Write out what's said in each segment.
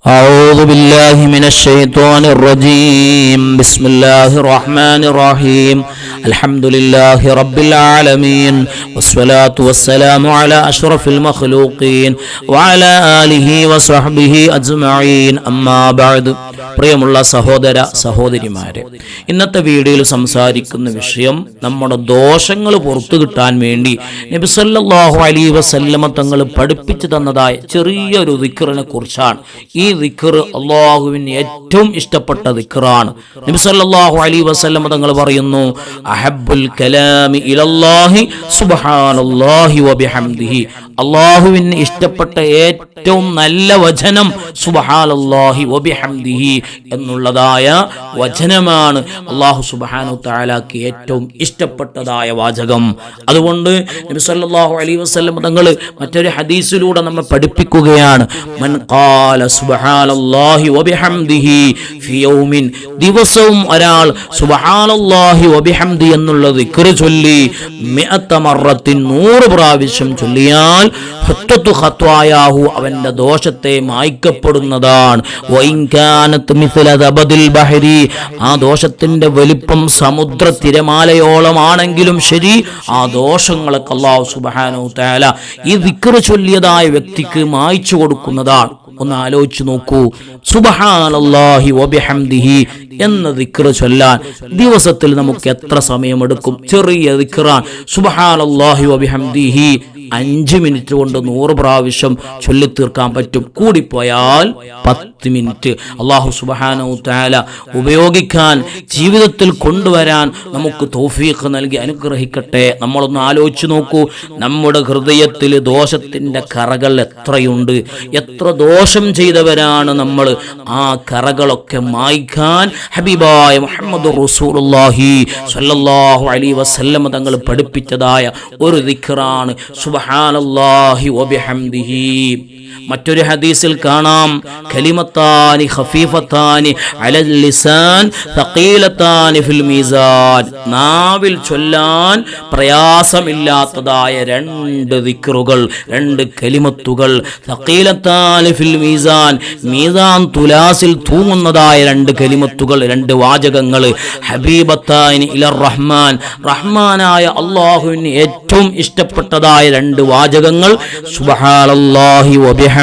أعوذ بالله من الشيطان الرجيم بسم الله الرحمن الرحيم الحمد لله رب العالمين والصلاة والسلام على أشرف المخلوقين وعلى آله وصحبه أجمعين أما بعد പ്രിയമുള്ള സഹോദര സഹോദരിമാരെ, ഇന്നത്തെ വീഡിയോയിൽ സംസാരിക്കുന്ന വിഷയം നമ്മുടെ ദോഷങ്ങൾ പുറത്തു കിട്ടാൻ വേണ്ടി നബി സല്ലല്ലാഹു അലൈഹി വസല്ലമ തങ്ങൾ പഠിപ്പിച്ചു തന്നതായ ചെറിയൊരു ദിക്റിനെ കുറിച്ചാണ്. ഈ ദിക്ർ അല്ലാഹുവിന് ഏറ്റവും ഇഷ്ടപ്പെട്ട ദിക്റാണ്. നബി സല്ലല്ലാഹു അലൈഹി വസല്ലമ തങ്ങൾ പറയുന്നു, അഹബ്ബുൽ കലാമി ഇലല്ലാഹി സുബ്ഹാനല്ലാഹി വബിഹംദിഹി. അല്ലാഹുവിന് ഇഷ്ടപ്പെട്ട ഏറ്റവും നല്ല വചനം സുബ്ഹാനല്ലാഹി വബിഹംദിഹി എന്നുള്ളതായ വചനമാണ് അല്ലാഹു സുബ്ഹാനഹു തആലക്ക് ഏറ്റവും ഇഷ്ടപ്പെട്ടതായ വാചകം. അതുകൊണ്ട് നബി സല്ലല്ലാഹു അലൈഹി വസല്ലം തങ്ങൾ മറ്റൊരു ഹദീസിലൂടെ നമ്മെ പഠിപ്പിക്കുകയാണ്, മൻ ഖാല സുബ്ഹാനല്ലാഹി വബിഹംദിഹി ഫി യൗമിൻ, ദിവസവും ഒരാൾ സുബ്ഹാനല്ലാഹി വബിഹംദി എന്നുള്ള ദിക്ർ ചൊല്ലി 100 മറത്തിൻ 100 പ്രാവശ്യം ചൊല്ലിയാൽ ഹത്തത്തു ഖത്വായാഹു, അവന്റെ ദോഷത്തെ മായ്ക്കപ്പെടുന്നതാണ്. വഇൻ കാനത് മിസ്ല ദബദിൽ ബഹരി, ആ ദോഷത്തിന്റെ വലിപ്പം സമുദ്ര തിരമാലയോളമാണെങ്കിലും ശരി, ആ ദോഷങ്ങളൊക്കെ അല്ലാഹു സുബ്ഹാനഹു തആല ഈ ദിക്ർ ചൊല്ലിയതായ വ്യക്തിക്ക് മായ്ച്ചു കൊടുക്കുന്നതാണ്. ഒന്ന് ആലോചിച്ച് നോക്കൂ, സുബ്ഹാനല്ലാഹി വബിഹംദിഹി എന്ന ദിക്ർ ചൊല്ലാൻ ദിവസത്തിൽ നമുക്ക് എത്ര സമയമെടുക്കും? ചെറിയ ദിക്റാൻ സുബ്ഹാനല്ലാഹി വബിഹംദിഹി 5 മിനിറ്റ് കൊണ്ട് 100 പ്രാവശ്യം ചൊല്ലിത്തീർക്കാൻ പറ്റും. കൂടിപ്പോയാൽ 10 മിനിറ്റ്. അല്ലാഹു സുബ്ഹാനഹു തആല ഉപയോഗിക്കാൻ, ജീവിതത്തിൽ കൊണ്ടുവരാൻ നമുക്ക് തൗഫീഖ് നൽകി അനുഗ്രഹിക്കട്ടെ. നമ്മളൊന്ന് ആലോചിച്ച് നോക്കൂ, നമ്മുടെ ഹൃദയത്തിൽ ദോഷത്തിന്റെ കറകൾ എത്രയുണ്ട്, എത്ര ദോഷം ചെയ്തവരാണ് നമ്മൾ. ആ കറകളൊക്കെ മായ്ക്കാൻ ഹബീബായ മുഹമ്മദ് റസൂലുള്ളാഹി സ്വല്ലല്ലാഹു അലൈഹി വസല്ലം തങ്ങൾ പഠിപ്പിച്ചതായ ഒരു ദിക്റാണ് സുബ്ഹാനല്ലാഹി വബിഹംദിഹി. മറ്റൊരു ഹദീസിൽ കാണാം, കലിമത്താനി ഖഫീഫത്താനി അലൽ ലിസാൻ തഖീലത്താനി ഫിൽ മീസാൻ, നാവിൽ ചൊല്ലാൻ പ്രയാസമില്ലാത്തതായ 2 ദിക്റുകൾ, 2 കലിമത്തുകൾ. തഖീലത്താനി ഫിൽ മീസാൻ, മീസാൻ തുലാസിൽ തൂങ്ങുന്നതായ 2 കലിമത്തുകൾ, 2 വാചകങ്ങൾ. ഹബീബത്താനി ഇലർ റഹ്മാൻ, റഹ്മാനായ അല്ലാഹുവിന് ഏറ്റവും ഇഷ്ടപ്പെട്ടതായ 2 വാചകങ്ങൾ. സുബ്ഹാനല്ലാഹി വബിഹംദിഹി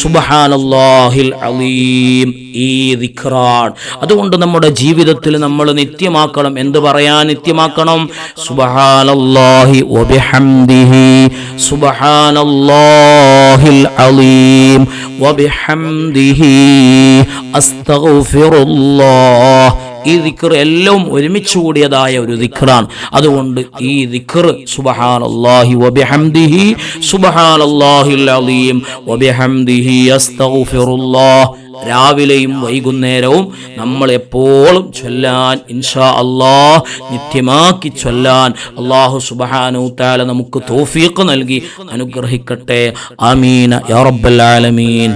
സുബ്ഹാനല്ലാഹിൽ അലീം. ഈ ദിക്റാൻ അതുകൊണ്ട് നമ്മുടെ ജീവിതത്തിൽ നമ്മൾ നിത്യമാക്കണം. എന്ത് പറയാൻ നിത്യമാക്കണം? സുബ്ഹാനല്ലാഹി വബിഹംദിഹി സുബ്ഹാനല്ലാഹിൽ അലീം വബിഹംദിഹി അസ്തഗ്ഫിറുല്ലാഹ്. ഈ ദിക്ർ എല്ലാം ഒരുമിച്ച് കൂടിയതായ ഒരു ദിക്റാണ്. അതുകൊണ്ട് ഈ ദിക്ർ സുബ്ഹാനല്ലാഹി വബിഹംദിഹി സുബ്ഹാനല്ലാഹിൽ അലീം വബിഹംദിഹി അസ്തഗ്ഫിറുല്ലാഹ് രാവിലെയും വൈകുന്നേരവും നമ്മൾ എപ്പോഴും ചൊല്ലാൻ ഇൻഷാ അല്ലാഹ് നിത്യമാക്കി ചൊല്ലാൻ അല്ലാഹു സുബ്ഹാനഹു തആല നമുക്ക് തൗഫീഖ് നൽകി അനുഗ്രഹിക്കട്ടെ. ആമീൻ യാ റബ്ബൽ ആലമീൻ.